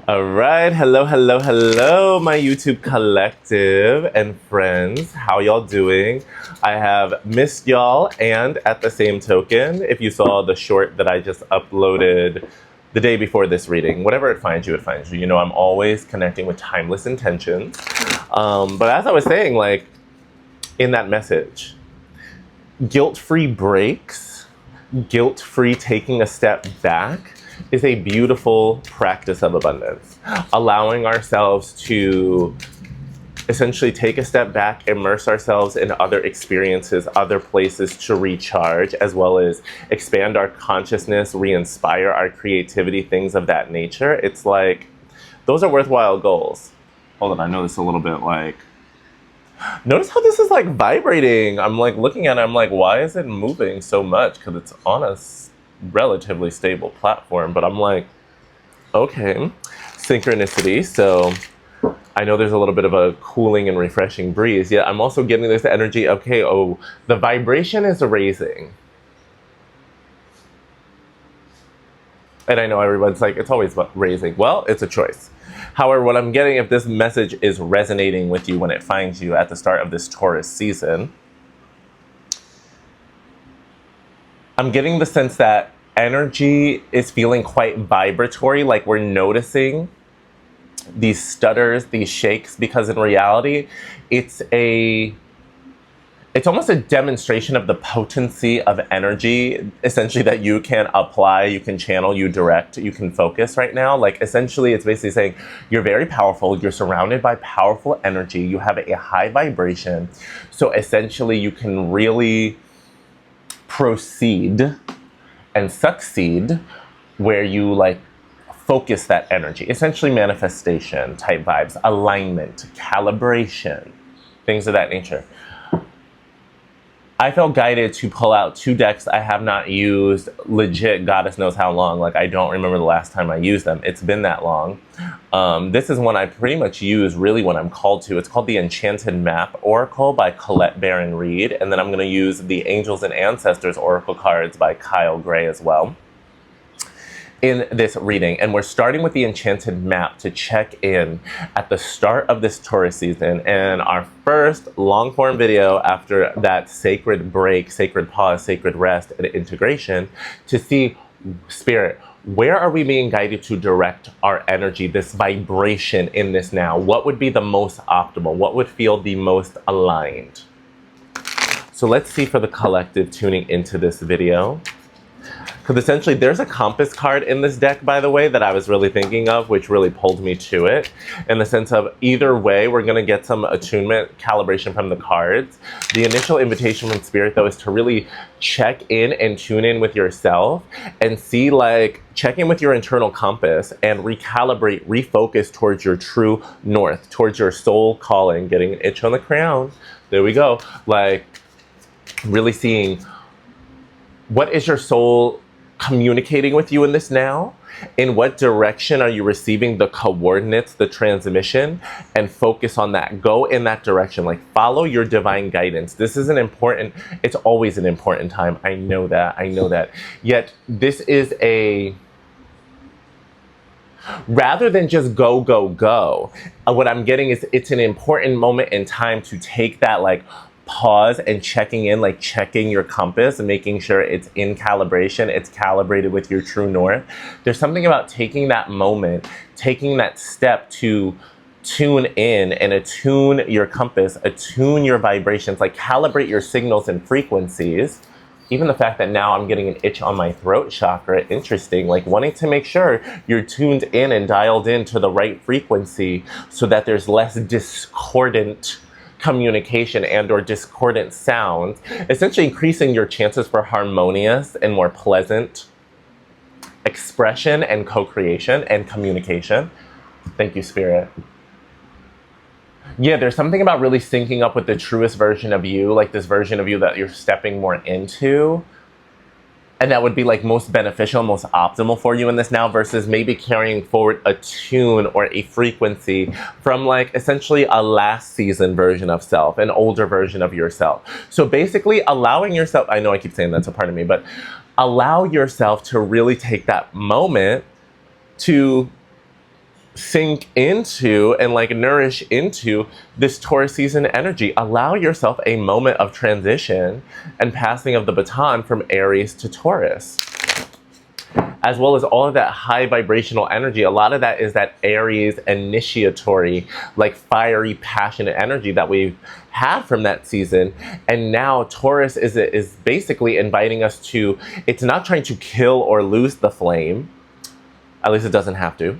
All right, hello, my YouTube collective and friends. How y'all doing? I have missed y'all, and at the same token, if you saw the short that I just uploaded the day before this reading, whatever it finds you, it finds you. You know, I'm always connecting with timeless intentions. But as I was saying, like, in that message, guilt-free breaks, guilt-free taking a step back, is a beautiful practice of abundance. Allowing ourselves to essentially take a step back, immerse ourselves in other experiences, other places to recharge, as well as expand our consciousness, re-inspire our creativity, things of that nature. It's like, those are worthwhile goals. Hold on, I know this a little bit like, notice how this is like vibrating. I'm like looking at it, I'm like, why is it moving so much? Because it's on a relatively stable platform, but I'm like, okay, synchronicity. So I know there's a little bit of a cooling and refreshing breeze, yet I'm also getting this energy, okay, oh, the vibration is raising. And I know everyone's like, it's always raising. Well, it's a choice. However, what I'm getting, if this message is resonating with you when it finds you at the start of this Taurus season, I'm getting the sense that energy is feeling quite vibratory, like we're noticing these stutters, these shakes, because in reality, it's almost a demonstration of the potency of energy, essentially, that you can apply, you can channel, you direct, you can focus right now. Like, essentially, it's basically saying you're very powerful, you're surrounded by powerful energy, you have a high vibration. So essentially, you can really proceed and succeed where you like focus that energy. Essentially manifestation type vibes, alignment, calibration, things of that nature. I felt guided to pull out two decks I have not used legit goddess knows how long. Like, I don't remember the last time I used them. It's been that long. This is one I pretty much use really when I'm called to. It's called the Enchanted Map Oracle by Colette Baron Reed. And then I'm going to use the Angels and Ancestors Oracle cards by Kyle Gray as well in this reading. And we're starting with the Enchanted Map to check in at the start of this Taurus season, and our first long form video after that sacred break, sacred pause, sacred rest and integration, to see, Spirit, where are we being guided to direct our energy, this vibration in this now? What would be the most optimal? What would feel the most aligned? So let's see for the collective tuning into this video. Because essentially there's a compass card in this deck, by the way, that I was really thinking of, which really pulled me to it, in the sense of either way, we're going to get some attunement, calibration from the cards. The initial invitation from Spirit, though, is to really check in and tune in with yourself and see, like, check in with your internal compass and recalibrate, refocus towards your true north, towards your soul calling, getting an itch on the crown. There we go. Like, really seeing what is your soul communicating with you in this now? In what direction are you receiving the coordinates, the transmission, and focus on that. Go in that direction. Like, follow your divine guidance. This is it's always an important time. I know that. Yet this is rather than just go, what I'm getting is it's an important moment in time to take that, like, pause and checking in, like checking your compass and making sure it's in calibration, it's calibrated with your true north. There's something about taking that moment, taking that step to tune in and attune your compass, attune your vibrations, like calibrate your signals and frequencies. Even the fact that now I'm getting an itch on my throat chakra, interesting, like wanting to make sure you're tuned in and dialed into the right frequency so that there's less discordant communication and or discordant sounds, essentially increasing your chances for harmonious and more pleasant expression and co-creation and communication. Thank you, Spirit. Yeah, there's something about really syncing up with the truest version of you, like this version of you that you're stepping more into. And that would be like most beneficial, most optimal for you in this now, versus maybe carrying forward a tune or a frequency from like essentially a last season version of self, an older version of yourself. So basically allowing yourself, I know I keep saying that's a part of me, but allow yourself to really take that moment to sink into and like nourish into this Taurus season energy. Allow yourself a moment of transition and passing of the baton from Aries to Taurus, as well as all of that high vibrational energy. A lot of that is that Aries initiatory, like fiery, passionate energy that we've had from that season. And now Taurus is basically inviting us to, it's not trying to kill or lose the flame, at least it doesn't have to.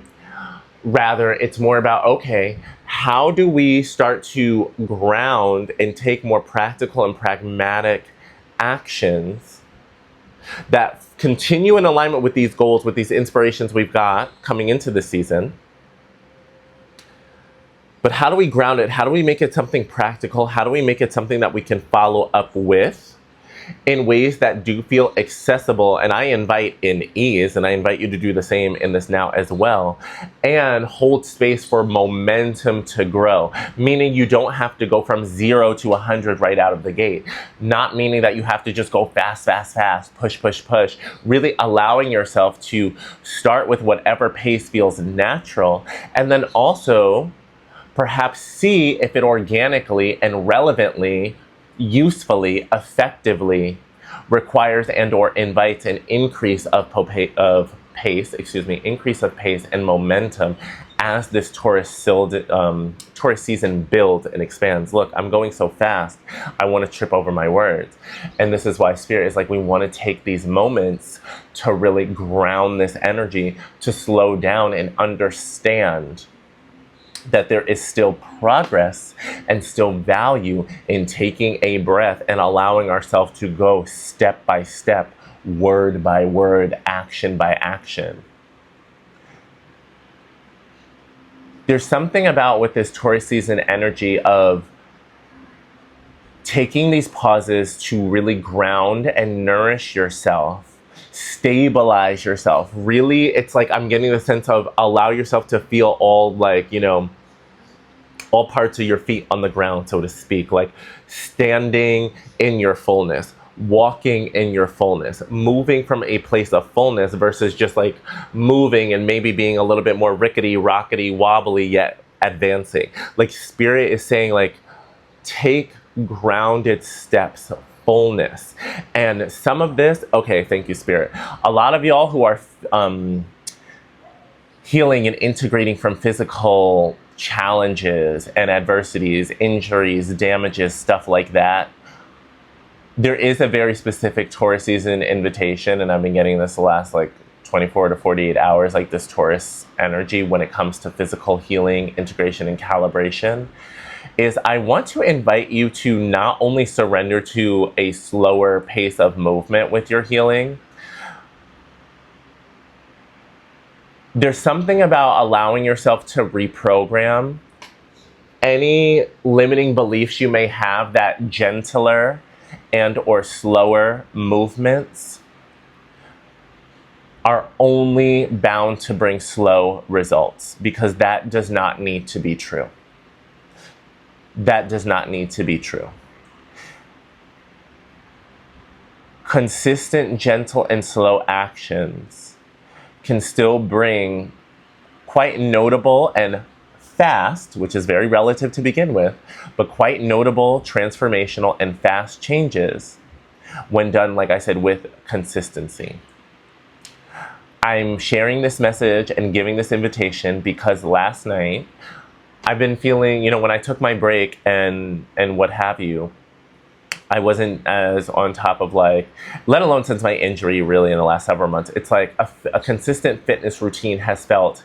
Rather, it's more about, okay, how do we start to ground and take more practical and pragmatic actions that continue in alignment with these goals, with these inspirations we've got coming into this season. But how do we ground it? How do we make it something practical? How do we make it something that we can follow up with in ways that do feel accessible? And I invite in ease, and I invite you to do the same in this now as well, and hold space for momentum to grow, meaning you don't have to go from 0 to 100 right out of the gate. Not meaning that you have to just go fast, fast, fast, push, push, push. Really allowing yourself to start with whatever pace feels natural, and then also perhaps see if it organically and relevantly, usefully, effectively requires and or invites an increase of pace and momentum as this Taurus season builds and expands. Look, I'm going so fast, I want to trip over my words. And this is why Spirit is like, we want to take these moments to really ground this energy, to slow down and understand that there is still progress and still value in taking a breath and allowing ourselves to go step by step, word by word, action by action. There's something about with this Taurus season energy of taking these pauses to really ground and nourish yourself, stabilize yourself. Really, it's like I'm getting the sense of allow yourself to feel all like, all parts of your feet on the ground, so to speak, like standing in your fullness, walking in your fullness, moving from a place of fullness versus just like moving and maybe being a little bit more rickety, rockety, wobbly, yet advancing. Like Spirit is saying, like, take grounded steps, fullness. And some of this, okay, thank you, Spirit. A lot of y'all who are healing and integrating from physical challenges and adversities, injuries, damages, stuff like that, there is a very specific Taurus season invitation, and I've been getting this the last like 24 to 48 hours, like this Taurus energy when it comes to physical healing, integration, and calibration, is I want to invite you to not only surrender to a slower pace of movement with your healing. There's something about allowing yourself to reprogram any limiting beliefs you may have that gentler and or slower movements are only bound to bring slow results, because that does not need to be true. That does not need to be true. Consistent, gentle, and slow actions can still bring quite notable and fast, which is very relative to begin with, but quite notable, transformational, and fast changes when done, like I said, with consistency. I'm sharing this message and giving this invitation because last night I've been feeling, when I took my break and what have you, I wasn't as on top of let alone since my injury really in the last several months, it's like a consistent fitness routine has felt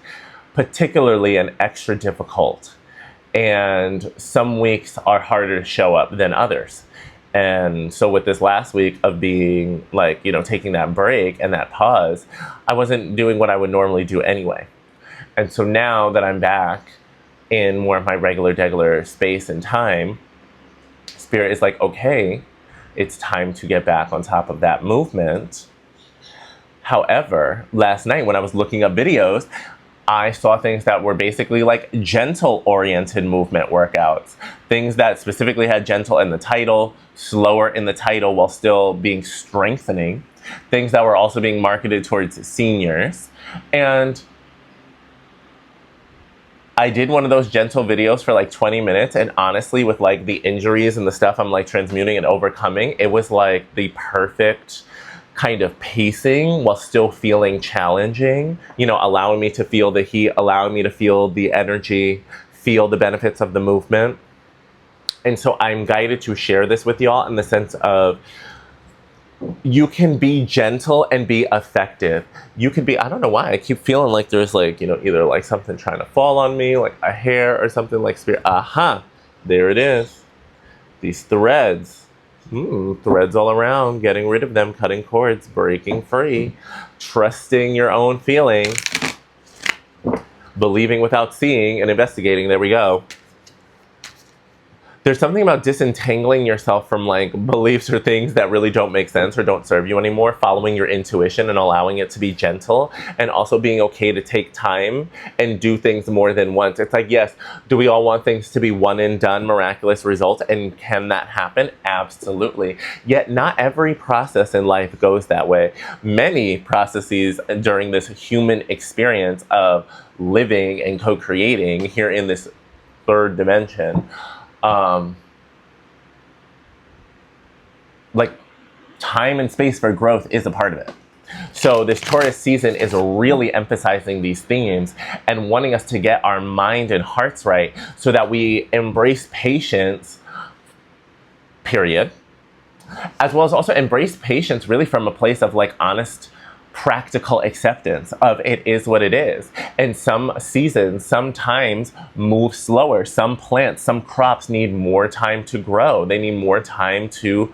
particularly and extra difficult. And some weeks are harder to show up than others. And so with this last week of being taking that break and that pause, I wasn't doing what I would normally do anyway. And so now that I'm back in more of my regular space and time, Spirit is like, okay, it's time to get back on top of that movement. However, last night when I was looking up videos, I saw things that were basically like gentle-oriented movement workouts. Things that specifically had gentle in the title, slower in the title while still being strengthening. Things that were also being marketed towards seniors. And I did one of those gentle videos for like 20 minutes, and honestly, with like the injuries and the stuff I'm like transmuting and overcoming, it was like the perfect kind of pacing while still feeling challenging, you know, allowing me to feel the heat, allowing me to feel the energy, feel the benefits of the movement. And so I'm guided to share this with y'all in the sense of you can be gentle and be effective. You can be, I don't know why, I keep feeling like there's like, you know, either like something trying to fall on me, like a hair or something like spirit. Aha, there it is. These threads. Threads all around, getting rid of them, cutting cords, breaking free, trusting your own feeling, believing without seeing, and investigating. There we go. There's something about disentangling yourself from like beliefs or things that really don't make sense or don't serve you anymore, following your intuition and allowing it to be gentle, and also being okay to take time and do things more than once. It's like, yes, do we all want things to be one and done, miraculous results? And can that happen? Absolutely. Yet not every process in life goes that way. Many processes during this human experience of living and co-creating here in this third dimension, like time and space for growth is a part of it. So this Taurus season is really emphasizing these themes and wanting us to get our mind and hearts right so that we embrace patience, period, as well as also embrace patience really from a place of like honest, practical acceptance of it is what it is. And some seasons, sometimes move slower. Some plants, some crops need more time to grow. They need more time to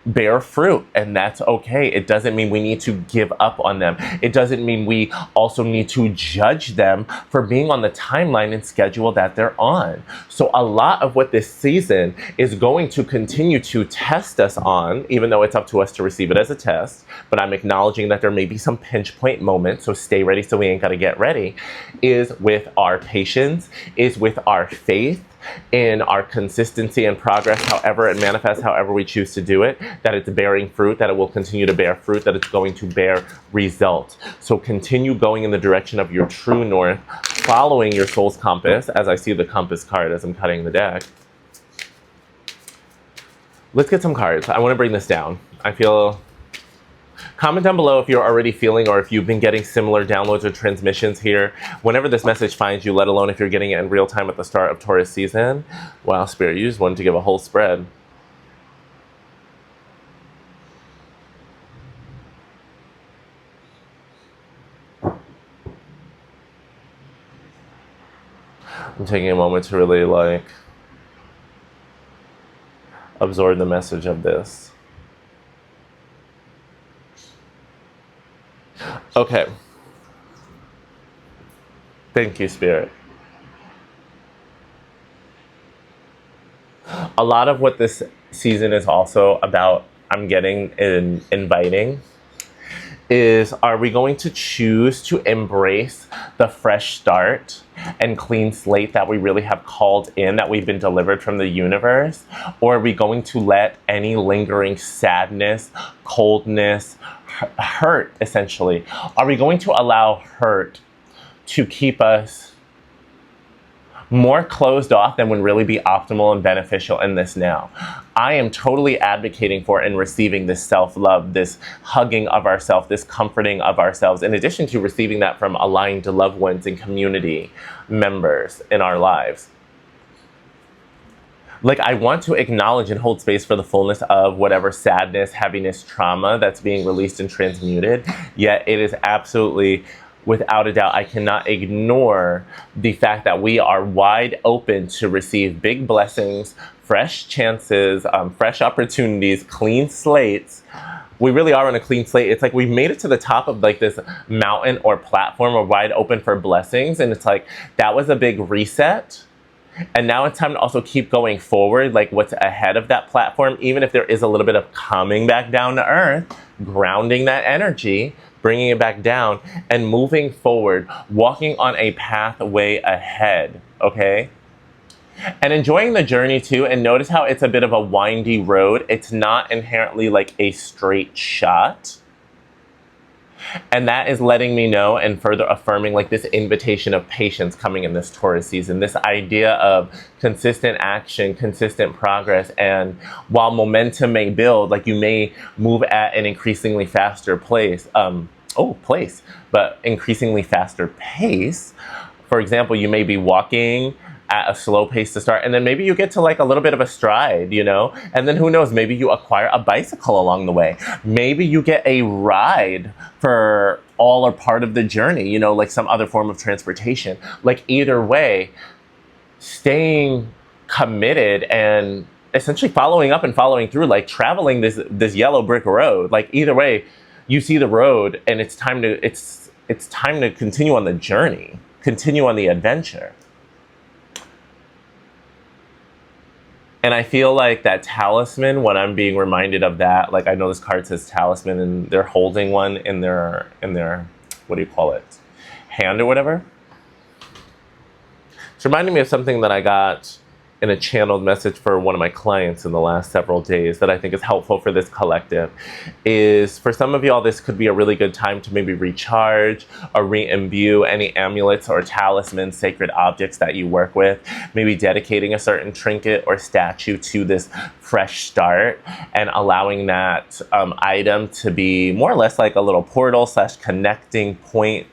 bear fruit, and that's okay. It doesn't mean we need to give up on them. It doesn't mean we also need to judge them for being on the timeline and schedule that they're on. So a lot of what this season is going to continue to test us on, even though it's up to us to receive it as a test, but I'm acknowledging that there may be some pinch point moments, so stay ready so we ain't got to get ready, is with our patience, is with our faith, in our consistency and progress, however it manifests, however we choose to do it, that it's bearing fruit, that it will continue to bear fruit, that it's going to bear results. So continue going in the direction of your true north, following your soul's compass, as I see the compass card as I'm cutting the deck. Let's get some cards. I want to bring this down. I feel... Comment down below if you're already feeling or if you've been getting similar downloads or transmissions here. Whenever this message finds you, let alone if you're getting it in real time at the start of Taurus season. Wow, Spirit, you just wanted to give a whole spread. I'm taking a moment to really like absorb the message of this. Okay. Thank you, Spirit. A lot of what this season is also about, I'm getting in inviting, is are we going to choose to embrace the fresh start and clean slate that we really have called in, that we've been delivered from the universe? Or are we going to let any lingering sadness, coldness, hurt, essentially, are we going to allow hurt to keep us more closed off than would really be optimal and beneficial in this now? I am totally advocating for and receiving this self-love, this hugging of ourselves, this comforting of ourselves, in addition to receiving that from aligned loved ones and community members in our lives. Like, I want to acknowledge and hold space for the fullness of whatever sadness, heaviness, trauma that's being released and transmuted. Yet it is absolutely, without a doubt, I cannot ignore the fact that we are wide open to receive big blessings, fresh chances, fresh opportunities, clean slates. We really are on a clean slate. It's like we've made it to the top of like this mountain or platform, or wide open for blessings. And it's like, that was a big reset. And now it's time to also keep going forward, like what's ahead of that platform, even if there is a little bit of coming back down to earth, grounding that energy, bringing it back down, and moving forward, walking on a pathway ahead, okay? And enjoying the journey too, and notice how it's a bit of a windy road. It's not inherently like a straight shot. And that is letting me know and further affirming like this invitation of patience coming in this Taurus season, this idea of consistent action, consistent progress. And while momentum may build, like you may move at an increasingly faster but increasingly faster pace. For example, you may be walking at a slow pace to start, and then maybe you get to like a little bit of a stride, you know, and then who knows, maybe you acquire a bicycle along the way. Maybe you get a ride for all or part of the journey, you know, like some other form of transportation. Like either way, staying committed and essentially following up and following through, like traveling this yellow brick road. Like either way, you see the road and it's time to continue on the journey, continue on the adventure. And I feel like that talisman, when I'm being reminded of that, like I know this card says talisman and they're holding one in their, what do you call it, hand or whatever. It's reminding me of something that I got in a channeled message for one of my clients in the last several days that I think is helpful for this collective. Is for some of y'all, this could be a really good time to maybe recharge or re-imbue any amulets or talismans, sacred objects that you work with, maybe dedicating a certain trinket or statue to this fresh start and allowing that item to be more or less like a little portal / connecting point,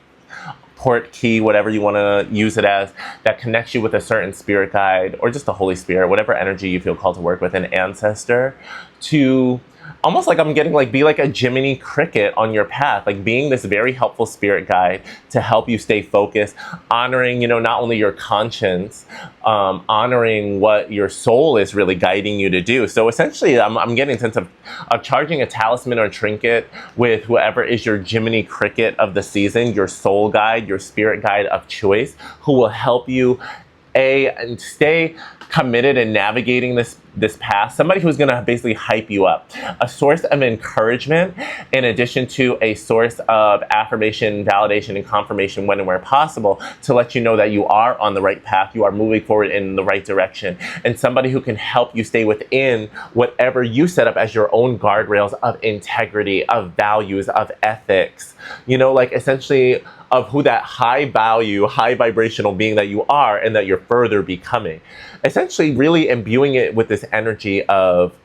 port key, whatever you want to use it as, that connects you with a certain spirit guide or just the Holy Spirit, whatever energy you feel called to work with, an ancestor, to almost like I'm getting like be like a Jiminy Cricket on your path, like being this very helpful spirit guide to help you stay focused, honoring, you know, not only your conscience, honoring what your soul is really guiding you to do. So essentially, I'm getting a sense of charging a talisman or trinket with whoever is your Jiminy Cricket of the season, your soul guide, your spirit guide of choice, who will help you and stay committed in navigating this path. Somebody who's going to basically hype you up, a source of encouragement in addition to a source of affirmation, validation, and confirmation when and where possible, to let you know that you are on the right path, you are moving forward in the right direction, and somebody who can help you stay within whatever you set up as your own guardrails of integrity, of values, of ethics, you know, like essentially of who that high value, high vibrational being that you are and that you're further becoming. Essentially really imbuing it with this energy of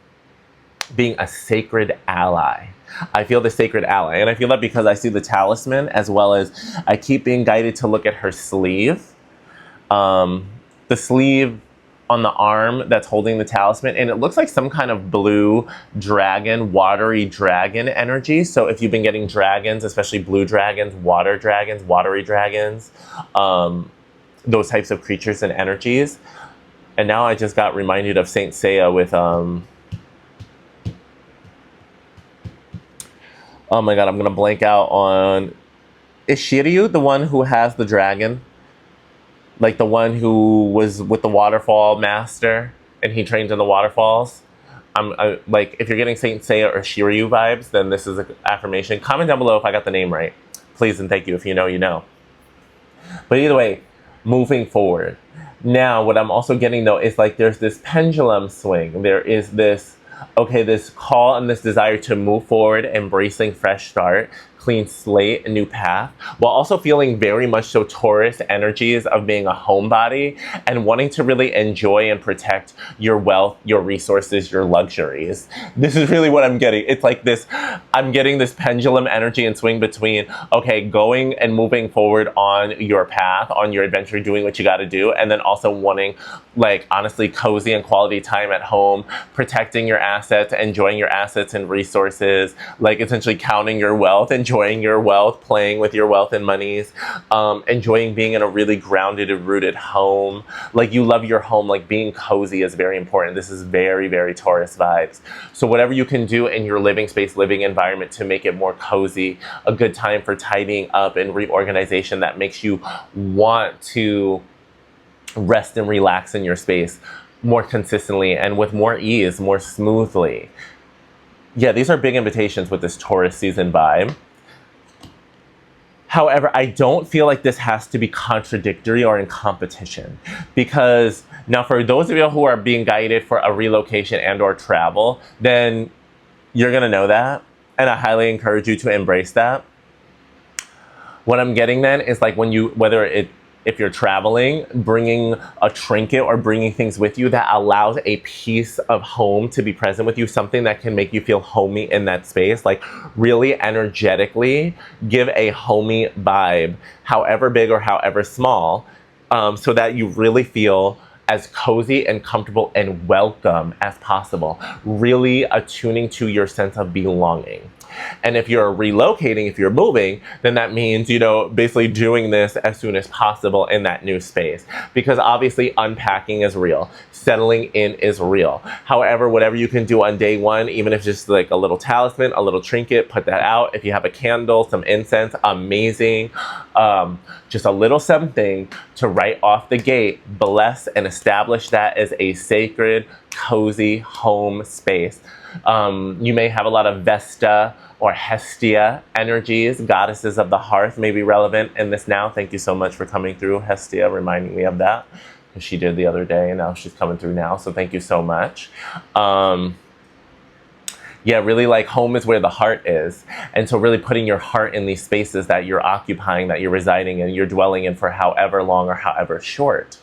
being a sacred ally. I feel the sacred ally, and I feel that because I see the talisman, as well as I keep being guided to look at her sleeve. The sleeve on the arm that's holding the talisman, and it looks like some kind of blue dragon, watery dragon energy. So if you've been getting dragons, especially blue dragons, watery dragons, those types of creatures and energies. And now I just got reminded of Saint Seiya with, oh my God, I'm gonna blank out on, is Shiryu the one who has the dragon? Like the one who was with the waterfall master and he trained in the waterfalls. Like, if you're getting Saint Seiya or Shiryu vibes, then this is an affirmation. Comment down below if I got the name right. Please and thank you. If you know, you know. But either way, moving forward. Now, what I'm also getting though is like there's this pendulum swing. There is this, okay, this call and this desire to move forward, embracing fresh start, clean slate, a new path, while also feeling very much so Taurus energies of being a homebody and wanting to really enjoy and protect your wealth, your resources, your luxuries. This is really what I'm getting. It's like this, I'm getting this pendulum energy and swing between, okay, going and moving forward on your path, on your adventure, doing what you got to do, and then also wanting, like, honestly, cozy and quality time at home, protecting your assets, enjoying your assets and resources, like essentially counting your wealth, enjoying your wealth, playing with your wealth and monies, enjoying being in a really grounded and rooted home. Like, you love your home, like being cozy is very important. This is very, very Taurus vibes. So whatever you can do in your living space, living environment to make it more cozy, a good time for tidying up and reorganization that makes you want to rest and relax in your space more consistently and with more ease, more smoothly. Yeah, these are big invitations with this Taurus season vibe. However, I don't feel like this has to be contradictory or in competition, because now for those of you who are being guided for a relocation and or travel, then you're going to know that. And I highly encourage you to embrace that. What I'm getting then is like when you, if you're traveling, bringing a trinket or bringing things with you that allows a piece of home to be present with you, something that can make you feel homey in that space, like really energetically give a homey vibe, however big or however small, so that you really feel as cozy and comfortable and welcome as possible, really attuning to your sense of belonging. And if you're relocating, if you're moving, then that means, basically doing this as soon as possible in that new space. Because obviously unpacking is real. Settling in is real. However, whatever you can do on day one, even if just like a little talisman, a little trinket, put that out. If you have a candle, some incense, amazing. Just a little something to right off the gate, bless and establish that as a sacred, cozy home space. You may have a lot of Vesta or Hestia energies, goddesses of the hearth, may be relevant in this now. Thank you so much for coming through, Hestia, reminding me of that. She did the other day, and now she's coming through now, so thank you so much. Yeah, really like home is where the heart is. And so really putting your heart in these spaces that you're occupying, that you're residing in, you're dwelling in for however long or however short.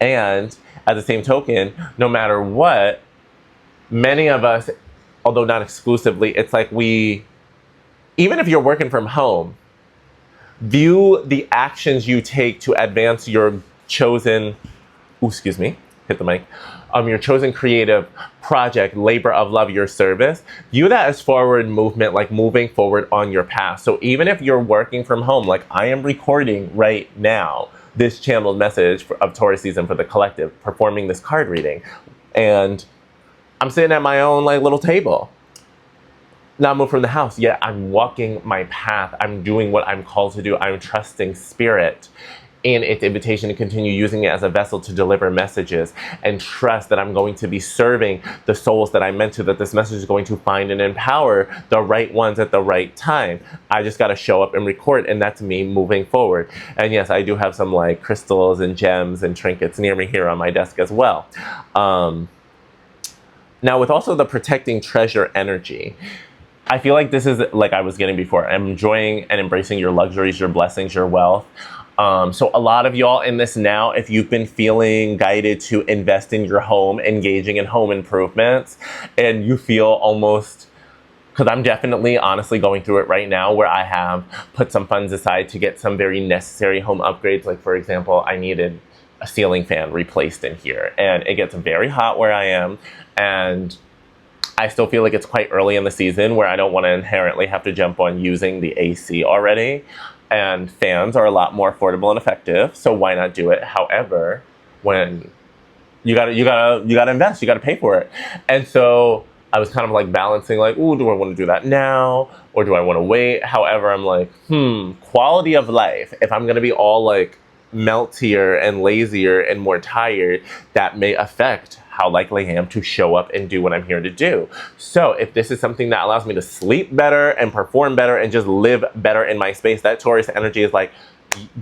And at the same token, no matter what, many of us, although not exclusively, it's like even if you're working from home, view the actions you take to advance your chosen, hit the mic, your chosen creative project, labor of love, your service, view that as forward movement, like moving forward on your path. So even if you're working from home, like I am recording right now, this channeled message of Taurus season for the collective, performing this card reading, and I'm sitting at my own like little table. Not moved from the house, yet I'm walking my path. I'm doing what I'm called to do. I'm trusting spirit in its invitation to continue using it as a vessel to deliver messages, and trust that I'm going to be serving the souls that I'm meant to, that this message is going to find and empower the right ones at the right time. I just got to show up and record, and that's me moving forward. And yes, I do have some like crystals and gems and trinkets near me here on my desk as well. Now with also the protecting treasure energy, I feel like this is like I was getting before. I'm enjoying and embracing your luxuries, your blessings, your wealth. So a lot of y'all in this now, if you've been feeling guided to invest in your home, engaging in home improvements, and you feel almost, because I'm definitely honestly going through it right now, where I have put some funds aside to get some very necessary home upgrades. Like for example, I needed a ceiling fan replaced in here, and it gets very hot where I am, and I still feel like it's quite early in the season where I don't want to inherently have to jump on using the AC already. And fans are a lot more affordable and effective, so why not do it? However, when you gotta invest, you gotta pay for it. And so I was kind of like balancing, like, ooh, do I want to do that now, or do I want to wait? However, I'm like, quality of life. If I'm gonna be all like meltier and lazier and more tired, that may affect how likely I am to show up and do what I'm here to do. So if this is something that allows me to sleep better and perform better and just live better in my space, that Taurus energy is like,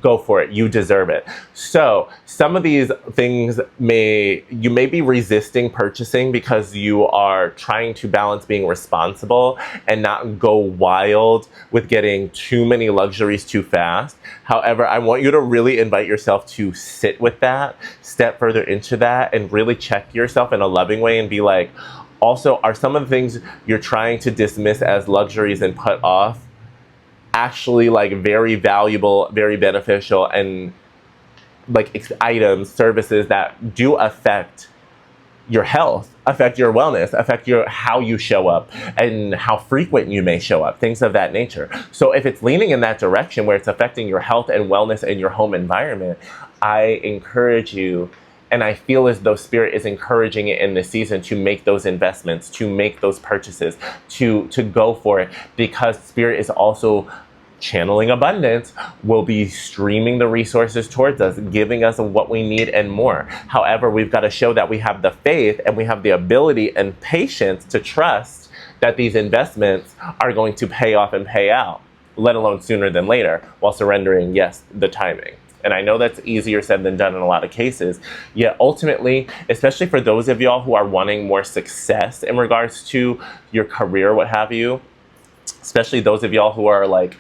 go for it, you deserve it. So some of these things you may be resisting purchasing because you are trying to balance being responsible and not go wild with getting too many luxuries too fast. However, I want you to really invite yourself to sit with that, step further into that, and really check yourself in a loving way and be like, also, are some of the things you're trying to dismiss as luxuries and put off actually like very valuable, very beneficial, and like items, services that do affect your health, affect your wellness, affect how you show up and how frequent you may show up, things of that nature. So if it's leaning in that direction where it's affecting your health and wellness in your home environment, I encourage you, and I feel as though Spirit is encouraging it in this season, to make those investments, to make those purchases, to go for it, because Spirit is also channeling abundance, will be streaming the resources towards us, giving us what we need and more. However, we've got to show that we have the faith and we have the ability and patience to trust that these investments are going to pay off and pay out, let alone sooner than later, while surrendering, yes, the timing. And I know that's easier said than done in a lot of cases. Yet ultimately, especially for those of y'all who are wanting more success in regards to your career, what have you, especially those of y'all who are like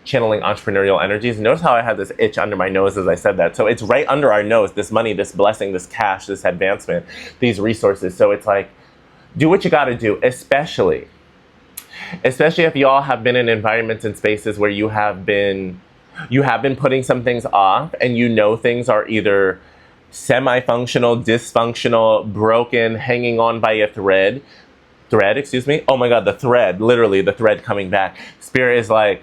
channeling entrepreneurial energies. Notice how I had this itch under my nose as I said that. So it's right under our nose, this money, this blessing, this cash, this advancement, these resources. So it's like, do what you got to do, especially if y'all have been in environments and spaces where you have been putting some things off, and you know things are either semi-functional, dysfunctional, broken, hanging on by a thread, excuse me. Oh my God, the thread, literally the thread coming back. Spirit is like,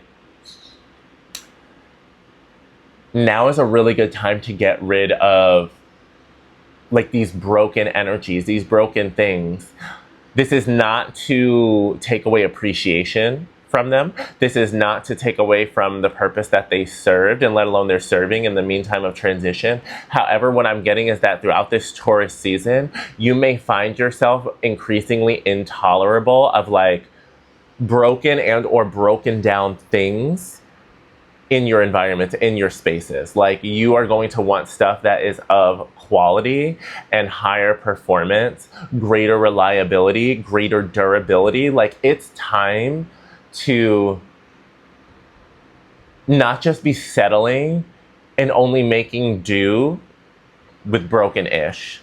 now is a really good time to get rid of like these broken energies, these broken things. This is not to take away appreciation from them. This is not to take away from the purpose that they served, and let alone they're serving in the meantime of transition. However, what I'm getting is that throughout this Taurus season, you may find yourself increasingly intolerable of like broken and or broken down things in your environment, in your spaces. Like, you are going to want stuff that is of quality and higher performance, greater reliability, greater durability. Like, it's time to not just be settling and only making do with broken-ish.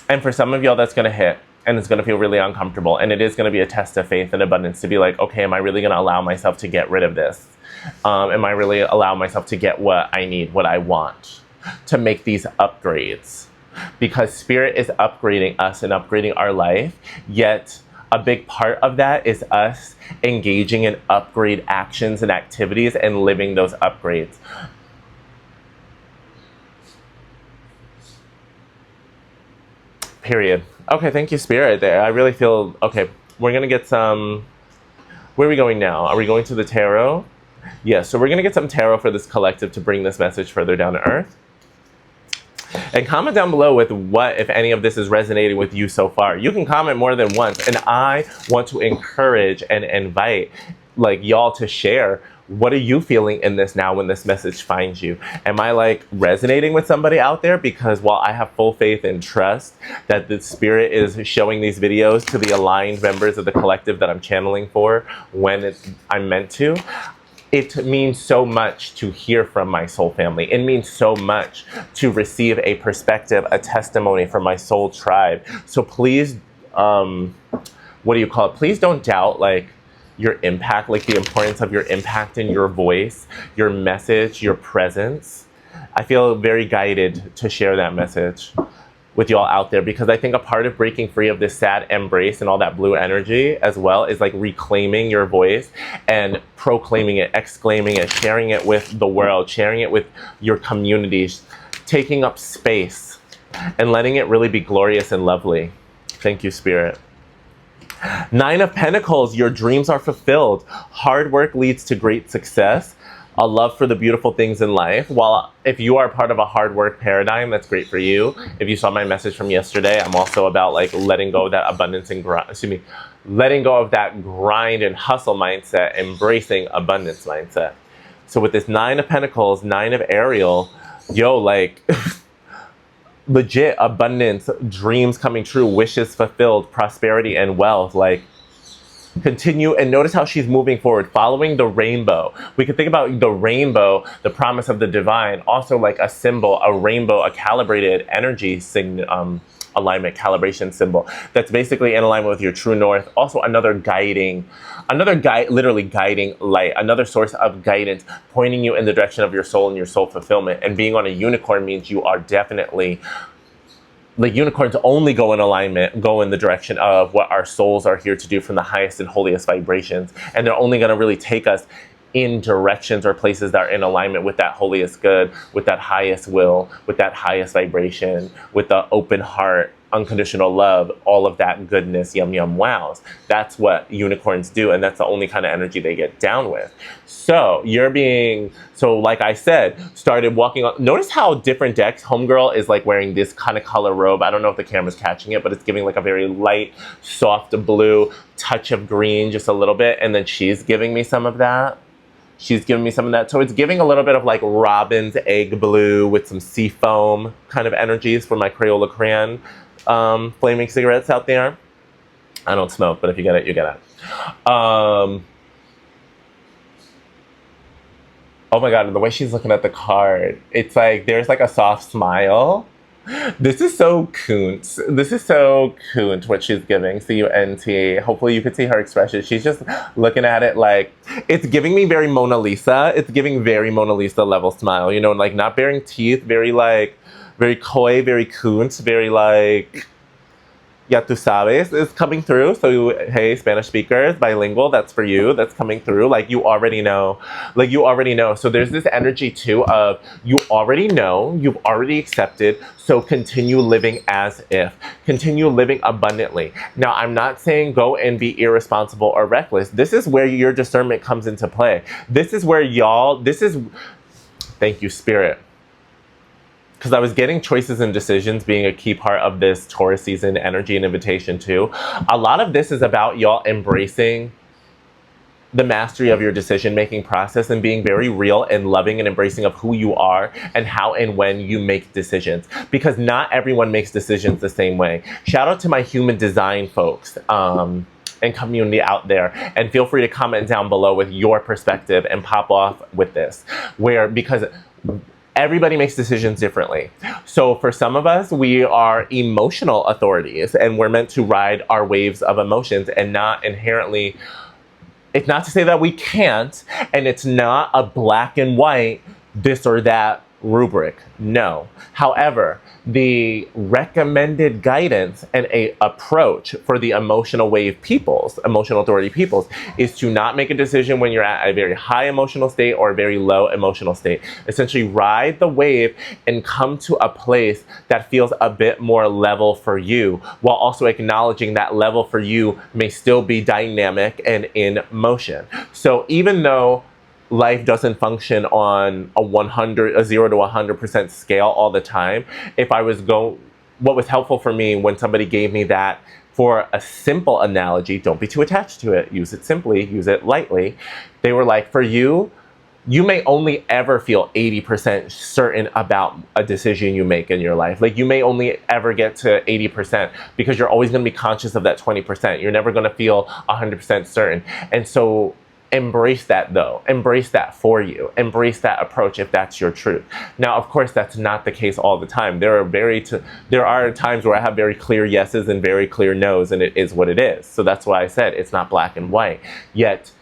And for some of y'all, that's gonna hit. And it's going to feel really uncomfortable. And it is going to be a test of faith and abundance to be like, okay, am I really going to allow myself to get rid of this? Am I really allow myself to get what I need, what I want, to make these upgrades? Because Spirit is upgrading us and upgrading our life, yet a big part of that is us engaging in upgrade actions and activities and living those upgrades. Period. Okay, thank you, Spirit. There, I really feel, okay, we're going to get some, where are we going now? Are we going to the tarot? Yes, so we're going to get some tarot for this collective to bring this message further down to earth. And comment down below with what, if any of this is resonating with you so far. You can comment more than once, and I want to encourage and invite like y'all to share. What are you feeling in this now when this message finds you? Am I like resonating with somebody out there? Because while I have full faith and trust that the Spirit is showing these videos to the aligned members of the collective that I'm channeling for when I'm meant to, it means so much to hear from my soul family. It means so much to receive a perspective, a testimony from my soul tribe. So please, what do you call it? Please don't doubt like your impact, like the importance of your impact in your voice, your message, your presence. I feel very guided to share that message with y'all out there, because I think a part of breaking free of this sad embrace and all that blue energy as well is like reclaiming your voice and proclaiming it, exclaiming it, sharing it with the world, sharing it with your communities, taking up space and letting it really be glorious and lovely. Thank you, Spirit. 9 of Pentacles, your dreams are fulfilled. Hard work leads to great success. A love for the beautiful things in life. While if you are part of a hard work paradigm, that's great for you. If you saw my message from yesterday, I'm also about like letting go of that abundance and letting go of that grind and hustle mindset, embracing abundance mindset. So with this 9 of Pentacles, 9 of Ariel, yo, like legit abundance, dreams coming true, wishes fulfilled, prosperity and wealth. Like, continue and notice how she's moving forward, following the rainbow. We can think about the rainbow, the promise of the divine, also like a symbol, a rainbow, a calibrated energy alignment, calibration symbol that's basically in alignment with your true north. Also another literally guiding light, another source of guidance, pointing you in the direction of your soul and your soul fulfillment. And being on a unicorn means you are definitely, like, unicorns only go in alignment, go in the direction of what our souls are here to do from the highest and holiest vibrations. And they're only going to really take us in directions or places that are in alignment with that holiest good, with that highest will, with that highest vibration, with the open heart, unconditional love, all of that goodness, yum, yum, wows. That's what unicorns do, and that's the only kind of energy they get down with. So like I said, started walking on. Notice how different decks. Homegirl is like wearing this kind of color robe. I don't know if the camera's catching it, but it's giving like a very light, soft blue, touch of green, just a little bit. And then she's giving me some of that. So it's giving a little bit of like Robin's egg blue with some sea foam kind of energies for my Crayola crayon flaming cigarettes out there. I don't smoke, but if you get it, you get it. Oh my God, and the way she's looking at the card, it's like there's like a soft smile. This is so coont. This is so coont what she's giving. C-U-N-T. Hopefully you could see her expression. She's just looking at it like, it's giving me very Mona Lisa. It's giving very Mona Lisa level smile. You know, like not baring teeth, very like, very coy, very coont, very like, ya tu sabes is coming through. So, hey, Spanish speakers, bilingual, that's for you. That's coming through. Like, you already know. Like, you already know. So, there's this energy, too, of you already know, you've already accepted, so continue living as if. Continue living abundantly. Now, I'm not saying go and be irresponsible or reckless. This is where your discernment comes into play. This is where thank you, Spirit. Because I was getting choices and decisions being a key part of this Taurus season energy and invitation too. A lot of this is about y'all embracing the mastery of your decision-making process and being very real and loving and embracing of who you are and how and when you make decisions. Because not everyone makes decisions the same way. Shout out to my human design folks. And community out there, and feel free to comment down below with your perspective and pop off with this, because everybody makes decisions differently. So for some of us, we are emotional authorities and we're meant to ride our waves of emotions and not inherently, it's not to say that we can't, and it's not a black and white, this or that rubric. No. However, the recommended guidance and a approach for the emotional authority peoples, is to not make a decision when you're at a very high emotional state or a very low emotional state. Essentially ride the wave and come to a place that feels a bit more level for you, while also acknowledging that level for you may still be dynamic and in motion. So even though life doesn't function on a 0 to 100% scale all the time. What was helpful for me when somebody gave me that, for a simple analogy, don't be too attached to it, use it simply, use it lightly. They were like, for you, you may only ever feel 80% certain about a decision you make in your life. Like, you may only ever get to 80% because you're always going to be conscious of that 20%. You're never going to feel 100% certain. And so embrace that, though. Embrace that for you. Embrace that approach if that's your truth. Now, of course, that's not the case all the time. There are times where I have very clear yeses and very clear nos, and it is what it is. So that's why I said it's not black and white. Yet,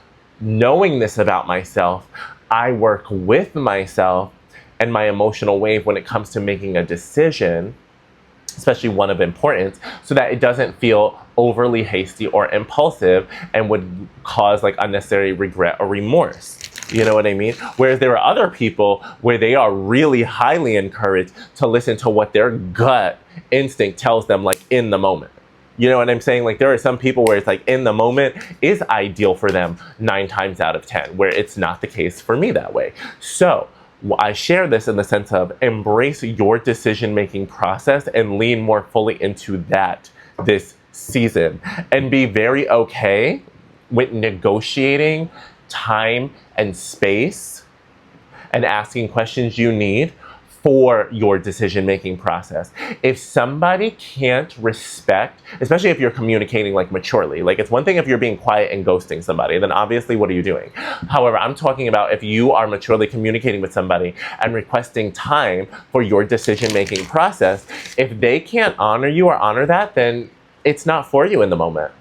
knowing this about myself, I work with myself and my emotional wave when it comes to making a decision, especially one of importance, so that it doesn't feel overly hasty or impulsive and would cause like unnecessary regret or remorse. You know what I mean? Whereas there are other people where they are really highly encouraged to listen to what their gut instinct tells them, like in the moment. You know what I'm saying? Like, there are some people where it's like in the moment is ideal for them 9 times out of 10, where it's not the case for me that way. So I share this in the sense of embrace your decision-making process and lean more fully into that this season, and be very okay with negotiating time and space and asking questions you need for your decision-making process. If somebody can't respect, especially if you're communicating like maturely, like it's one thing if you're being quiet and ghosting somebody, then obviously what are you doing? However, I'm talking about if you are maturely communicating with somebody and requesting time for your decision-making process, if they can't honor you or honor that, then it's not for you in the moment.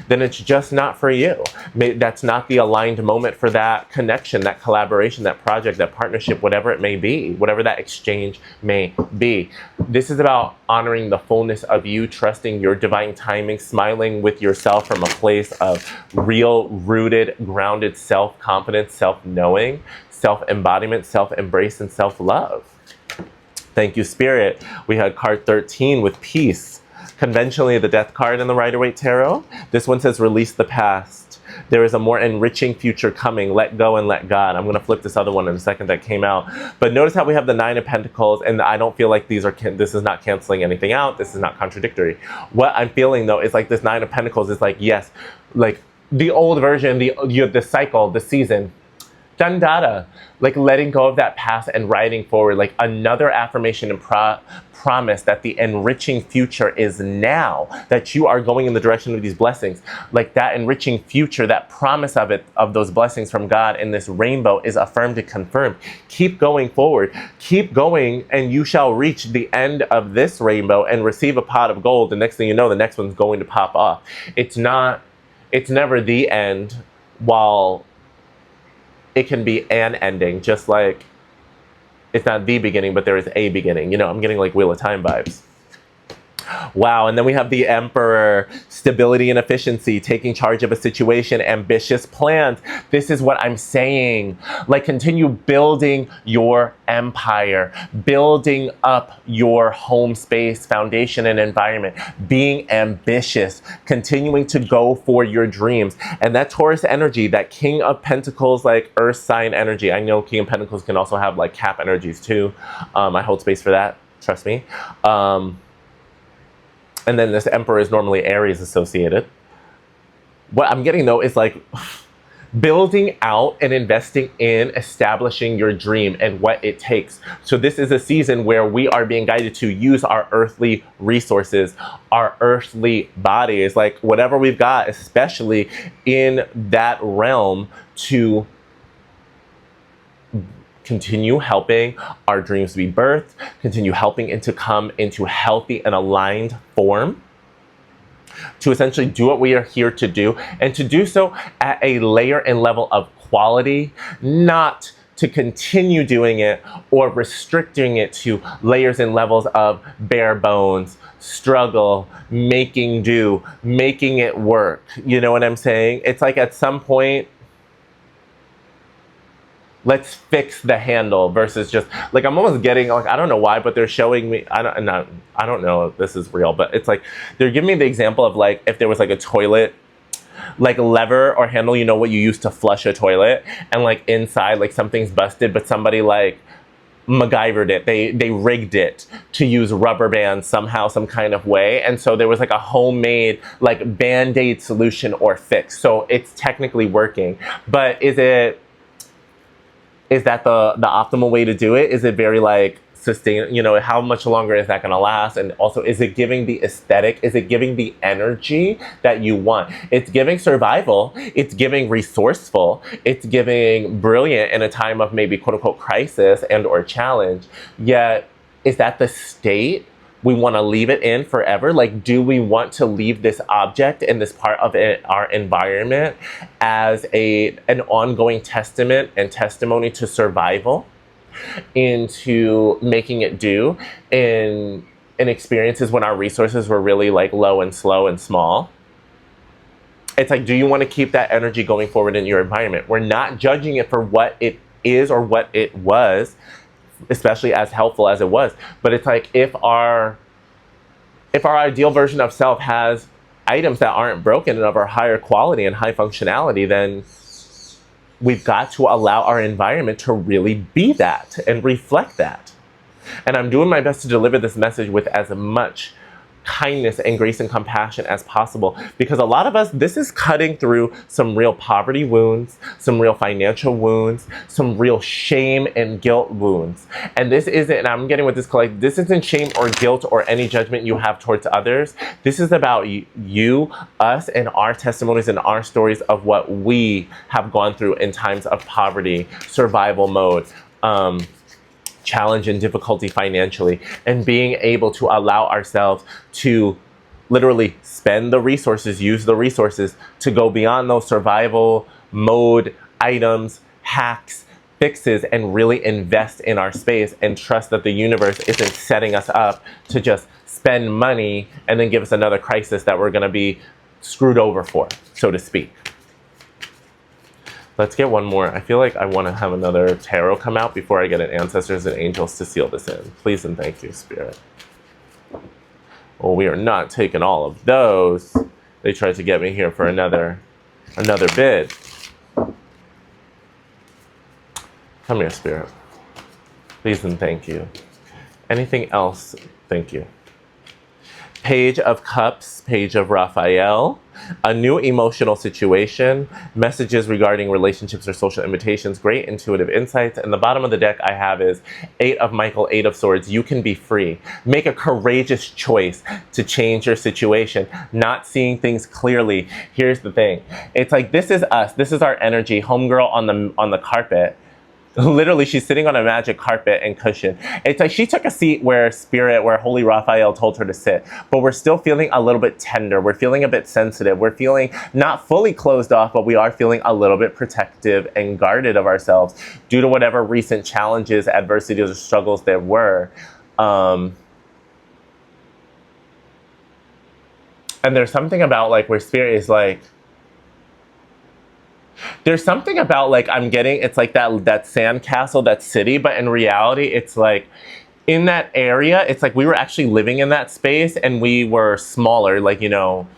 Then it's just not for you. That's not the aligned moment for that connection, that collaboration, that project, that partnership, whatever it may be, whatever that exchange may be. This is about honoring the fullness of you, trusting your divine timing, smiling with yourself from a place of real, rooted, grounded self-confidence, self-knowing, self-embodiment, self-embrace, and self-love. Thank you, Spirit. We had card 13 with peace. Conventionally, the Death card in the Rider-Waite Tarot. This one says, release the past. There is a more enriching future coming. Let go and let God. I'm going to flip this other one in a second that came out. But notice how we have the 9 of Pentacles, and I don't feel like this is not canceling anything out. This is not contradictory. What I'm feeling, though, is like this 9 of Pentacles is like, yes, like the old version, the cycle, the season, Done data. Like letting go of that past and riding forward. Like another affirmation and promise that the enriching future is now, that you are going in the direction of these blessings. Like that enriching future, that promise of it, of those blessings from God in this rainbow is affirmed and confirmed. Keep going forward. Keep going, and you shall reach the end of this rainbow and receive a pot of gold. The next thing you know, the next one's going to pop off. It's never the end, while it can be an ending, just like it's not the beginning, but there is a beginning. You know, I'm getting like Wheel of Time vibes. Wow, and then we have the Emperor, stability and efficiency, taking charge of a situation, ambitious plans. This is what I'm saying. Like, continue building your empire, building up your home space, foundation, and environment, being ambitious, continuing to go for your dreams. And that Taurus energy, that King of Pentacles, like Earth sign energy. I know King of Pentacles can also have like Cap energies too. I hold space for that, trust me. And then this Emperor is normally Aries associated. What I'm getting though is like building out and investing in establishing your dream and what it takes. So this is a season where we are being guided to use our earthly resources, our earthly bodies, like whatever we've got, especially in that realm, to continue helping our dreams to be birthed, continue helping it to come into healthy and aligned form, to essentially do what we are here to do, and to do so at a layer and level of quality, not to continue doing it or restricting it to layers and levels of bare bones, struggle, making do, making it work. You know what I'm saying? It's like at some point, let's fix the handle versus just like, I'm almost getting like, I don't know why, but they're showing me, I don't know if this is real, but it's like, they're giving me the example of like, if there was like a toilet, like lever or handle, you know what you use to flush a toilet, and like inside, like something's busted, but somebody like MacGyvered it. They rigged it to use rubber bands somehow, some kind of way. And so there was like a homemade like Band-Aid solution or fix. So it's technically working, but is that the optimal way to do it? Is it very like sustain, you know, how much longer is that going to last? And also, is it giving the aesthetic? Is it giving the energy that you want? It's giving survival. It's giving resourceful. It's giving brilliant in a time of maybe quote unquote crisis and or challenge. Yet, is that the state we want to leave it in forever? Like, do we want to leave this object and this part of it, our environment, as an ongoing testament and testimony to survival, into making it do in experiences when our resources were really like low and slow and small? It's like, do you want to keep that energy going forward in your environment? We're not judging it for what it is or what it was, especially as helpful as it was. But it's like, if our ideal version of self has items that aren't broken and of our higher quality and high functionality, then we've got to allow our environment to really be that and reflect that. And I'm doing my best to deliver this message with as much kindness and grace and compassion as possible, because a lot of us, this is cutting through some real poverty wounds, some real financial wounds, some real shame and guilt wounds. And this isn't, and I'm getting with this collect, this isn't shame or guilt or any judgment you have towards others. This is about you, us, and our testimonies and our stories of what we have gone through in times of poverty, survival mode, challenge and difficulty financially, and being able to allow ourselves to literally spend the resources, use the resources to go beyond those survival mode items, hacks, fixes, and really invest in our space and trust that the universe isn't setting us up to just spend money and then give us another crisis that we're going to be screwed over for, so to speak. Let's get one more. I feel like I want to have another tarot come out before I get an ancestors and angels to seal this in. Please and thank you, Spirit. Well, we are not taking all of those. They tried to get me here for another bid. Come here, Spirit. Please and thank you. Anything else? Thank you. Page of Cups, Page of Raphael, a new emotional situation, messages regarding relationships or social invitations, great intuitive insights. And the bottom of the deck I have is Eight of Michael, Eight of Swords. You can be free. Make a courageous choice to change your situation, not seeing things clearly. Here's the thing. It's like, this is us. This is our energy. Homegirl on the carpet. Literally, she's sitting on a magic carpet and cushion. It's like she took a seat where Holy Raphael told her to sit, but we're still feeling a little bit tender. We're feeling a bit sensitive. We're feeling not fully closed off, but we are feeling a little bit protective and guarded of ourselves due to whatever recent challenges, adversities, or struggles there were. And there's something about like where spirit is like, there's something about like I'm getting, it's like that sandcastle, that city, but in reality, it's like in that area, it's like we were actually living in that space and we were smaller, like, you know,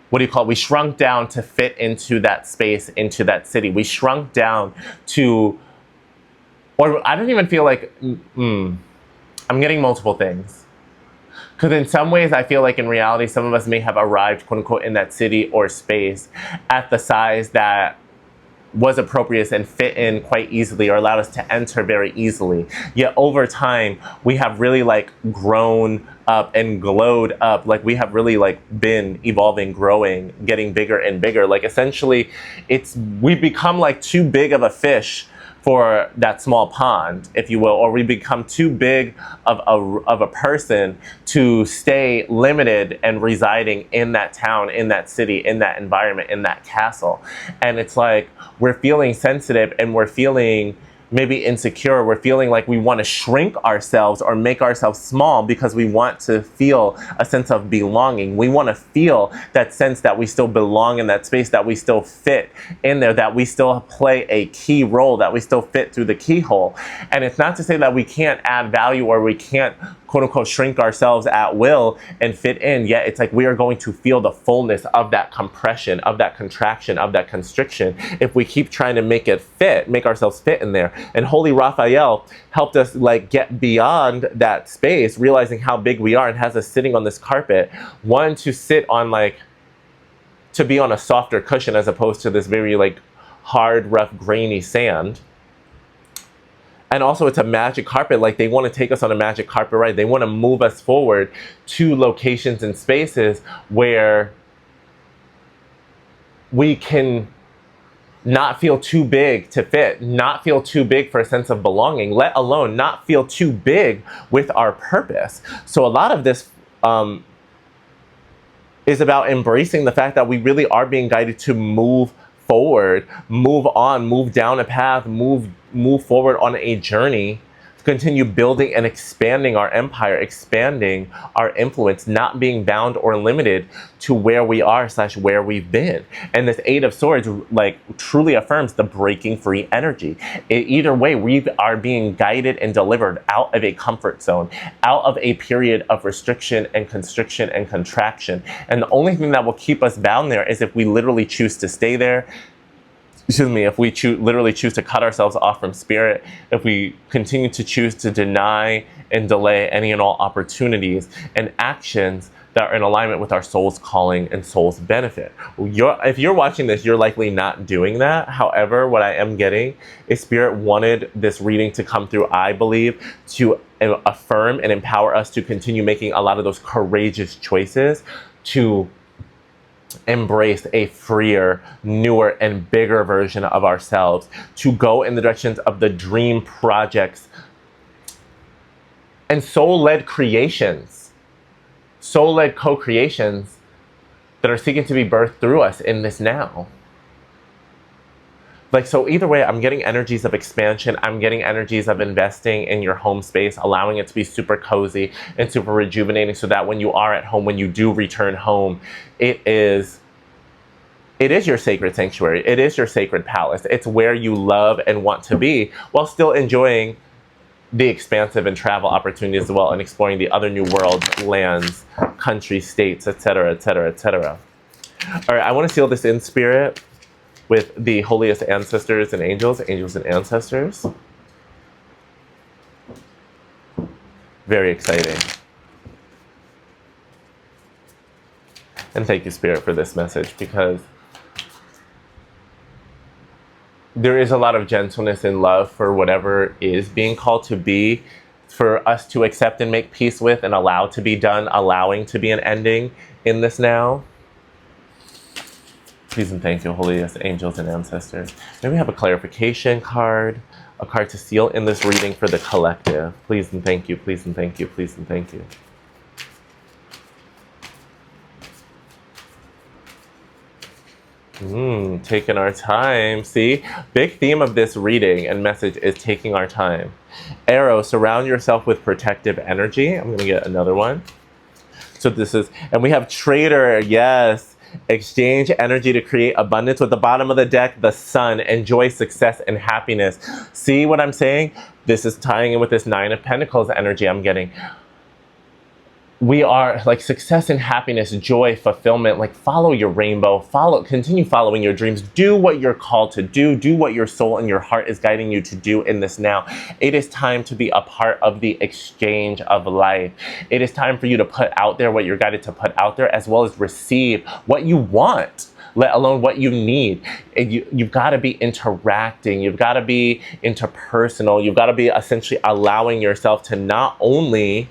what do you call it? We shrunk down to fit into that space, into that city. We shrunk down to, or I don't even feel like, I'm getting multiple things. Because in some ways, I feel like in reality, some of us may have arrived, quote unquote, in that city or space at the size that was appropriate and fit in quite easily or allowed us to enter very easily. Yet over time, we have really like grown up and glowed up. Like we have really like been evolving, growing, getting bigger and bigger. Like essentially, we've become like too big of a fish for that small pond, if you will, or we become too big of a person to stay limited and residing in that town, in that city, in that environment, in that castle. And it's like we're feeling sensitive and we're feeling maybe insecure. We're feeling like we want to shrink ourselves or make ourselves small because we want to feel a sense of belonging. We want to feel that sense that we still belong in that space, that we still fit in there, that we still play a key role, that we still fit through the keyhole. And it's not to say that we can't add value or we can't, quote unquote, shrink ourselves at will and fit in, yet it's like we are going to feel the fullness of that compression, of that contraction, of that constriction if we keep trying to make it fit, make ourselves fit in there. And Holy Raphael helped us like get beyond that space, realizing how big we are, and has us sitting on this carpet, one, to sit on like, to be on a softer cushion as opposed to this very like hard, rough, grainy sand. And also it's a magic carpet, like they want to take us on a magic carpet ride. They want to move us forward to locations and spaces where we can not feel too big to fit, not feel too big for a sense of belonging, let alone not feel too big with our purpose. So a lot of this is about embracing the fact that we really are being guided to move forward, move on, move down a path, move forward on a journey to continue building and expanding our empire, expanding our influence, not being bound or limited to where we are / where we've been. And this Eight of Swords like truly affirms the breaking free energy. Either way, we are being guided and delivered out of a comfort zone, out of a period of restriction and constriction and contraction. And the only thing that will keep us bound there is if we literally choose to stay there. If we literally choose to cut ourselves off from spirit, if we continue to choose to deny and delay any and all opportunities and actions that are in alignment with our soul's calling and soul's benefit. If you're watching this, you're likely not doing that. However, what I am getting is spirit wanted this reading to come through, I believe, to affirm and empower us to continue making a lot of those courageous choices to embrace a freer, newer, and bigger version of ourselves, to go in the directions of the dream projects and soul-led creations, soul-led co-creations that are seeking to be birthed through us in this now. Like, so either way, I'm getting energies of expansion. I'm getting energies of investing in your home space, allowing it to be super cozy and super rejuvenating so that when you are at home, when you do return home, it is your sacred sanctuary. It is your sacred palace. It's where you love and want to be while still enjoying the expansive and travel opportunities as well and exploring the other new worlds, lands, countries, states, etc., etc., etc. All right, I want to seal this in spirit with the holiest ancestors and angels and ancestors. Very exciting. And thank you, Spirit, for this message, because there is a lot of gentleness and love for whatever is being called to be, for us to accept and make peace with and allow to be done, allowing to be an ending in this now. Please and thank you, holiest angels and ancestors. May we have a clarification card, a card to seal in this reading for the collective. Please and thank you, please and thank you, please and thank you. Taking our time. See, big theme of this reading and message is taking our time. Arrow, surround yourself with protective energy. I'm going to get another one. So this is, and we have Trader, yes. Exchange energy to create abundance. With the bottom of the deck, the Sun. Enjoy success and happiness. See what I'm saying? This is tying in with this Nine of Pentacles energy I'm getting. We are like success and happiness, joy, fulfillment, like follow your rainbow, continue following your dreams, do what you're called to do what your soul and your heart is guiding you to do in this now. It is time to be a part of the exchange of life. It is time for you to put out there what you're guided to put out there, as well as receive what you want, let alone what you need. You've got to be interacting. You've got to be interpersonal. You've got to be essentially allowing yourself to not only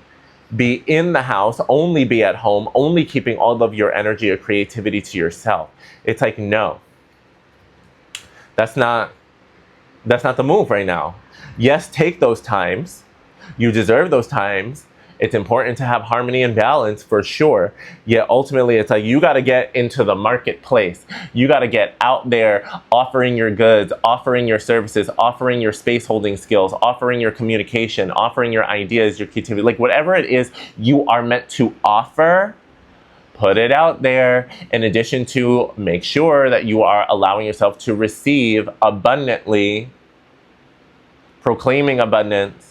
be in the house, only be at home, only keeping all of your energy or creativity to yourself. It's like, no, that's not the move right now. Yes, take those times. You deserve those times. It's important to have harmony and balance for sure. Yet ultimately, it's like you got to get into the marketplace. You got to get out there offering your goods, offering your services, offering your space holding skills, offering your communication, offering your ideas, your creativity, like whatever it is you are meant to offer. Put it out there, in addition to make sure that you are allowing yourself to receive abundantly, proclaiming abundance,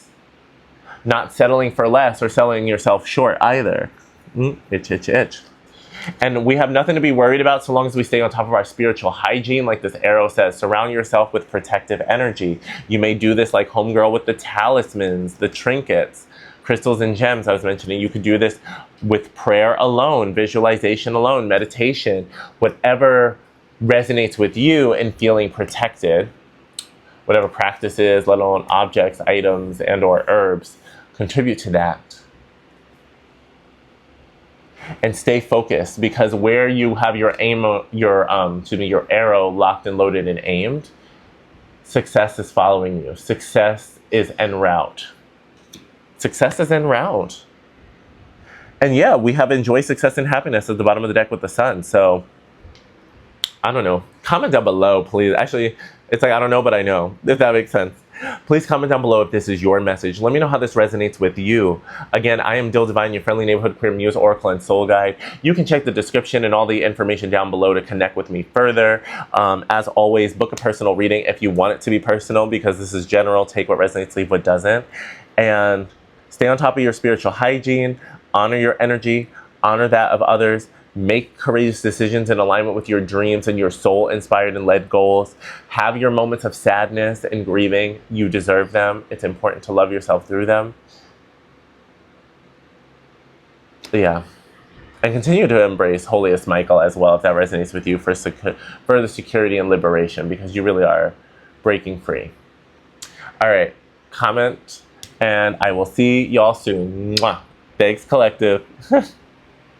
not settling for less or selling yourself short either. Itch. And we have nothing to be worried about so long as we stay on top of our spiritual hygiene. Like this arrow says, surround yourself with protective energy. You may do this like homegirl with the talismans, the trinkets, crystals and gems I was mentioning. You could do this with prayer alone, visualization alone, meditation, whatever resonates with you in feeling protected. Whatever practices, let alone objects, items, and or herbs, contribute to that. And stay focused, because where you have your arrow locked and loaded and aimed, success is following you. Success is en route. Success is en route. And yeah, we have enjoy, success, and happiness at the bottom of the deck with the Sun. So, I don't know. Comment down below, please. Actually, it's like, I don't know, but I know, if that makes sense. Please comment down below if this is your message. Let me know how this resonates with you. Again, I am Dil Divine, your friendly neighborhood queer muse, oracle, and soul guide. You can check the description and all the information down below to connect with me further. As always, book a personal reading if you want it to be personal, because this is general. Take what resonates, leave what doesn't. And stay on top of your spiritual hygiene. Honor your energy. Honor that of others. Make courageous decisions in alignment with your dreams and your soul-inspired and led goals. Have your moments of sadness and grieving. You deserve them. It's important to love yourself through them. Yeah. And continue to embrace Holiest Michael as well, if that resonates with you, for further security and liberation, because you really are breaking free. All right. Comment, and I will see y'all soon. Mwah. Thanks, collective.